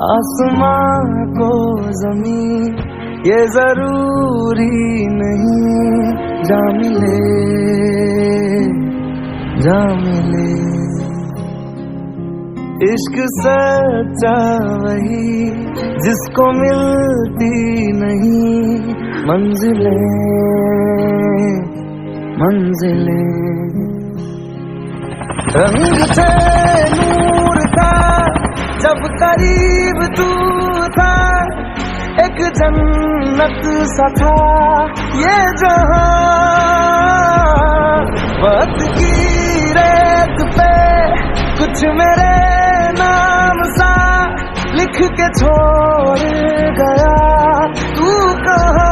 आसमां को जमीन ये जरूरी नहीं, जा मिले जा मिले। इश्क सच्चा वही जिसको मिलती नहीं मंजिलें मंजिलें। रंग थे नूर था जब करीब तू था, एक जन्नत सा था ये जहां। वक्त की रेत पे कुछ मेरे नाम सा लिख के छोड़ गया, तू कहाँ